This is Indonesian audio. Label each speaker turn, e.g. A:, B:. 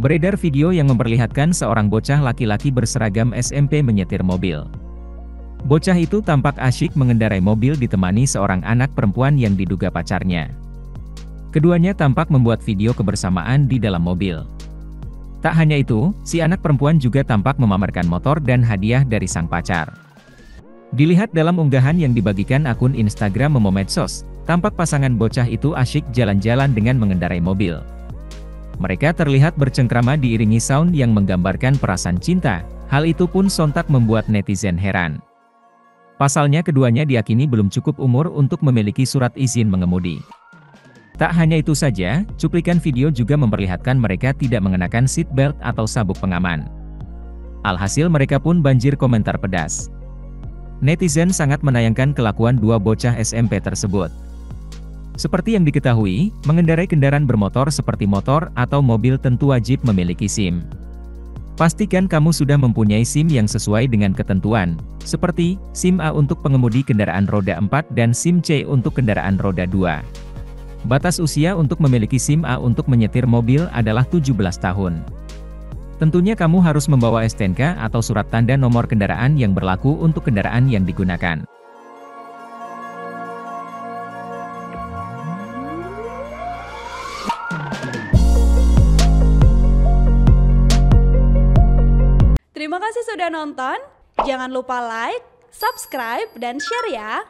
A: Beredar video yang memperlihatkan seorang bocah laki-laki berseragam SMP menyetir mobil. Bocah itu tampak asyik mengendarai mobil ditemani seorang anak perempuan yang diduga pacarnya. Keduanya tampak membuat video kebersamaan di dalam mobil. Tak hanya itu, si anak perempuan juga tampak memamerkan motor dan hadiah dari sang pacar. Dilihat dalam unggahan yang dibagikan akun Instagram Momedsos, tampak pasangan bocah itu asyik jalan-jalan dengan mengendarai mobil. Mereka terlihat bercengkrama diiringi sound yang menggambarkan perasaan cinta, hal itu pun sontak membuat netizen heran. Pasalnya keduanya diyakini belum cukup umur untuk memiliki surat izin mengemudi. Tak hanya itu saja, cuplikan video juga memperlihatkan mereka tidak mengenakan seat belt atau sabuk pengaman. Alhasil mereka pun banjir komentar pedas. Netizen sangat menayangkan kelakuan dua bocah SMP tersebut. Seperti yang diketahui, mengendarai kendaraan bermotor seperti motor atau mobil tentu wajib memiliki SIM. Pastikan kamu sudah mempunyai SIM yang sesuai dengan ketentuan, seperti SIM A untuk pengemudi kendaraan roda 4 dan SIM C untuk kendaraan roda 2. Batas usia untuk memiliki SIM A untuk menyetir mobil adalah 17 tahun. Tentunya kamu harus membawa STNK atau surat tanda nomor kendaraan yang berlaku untuk kendaraan yang digunakan.
B: Terima kasih sudah nonton, jangan lupa like, subscribe, dan share ya!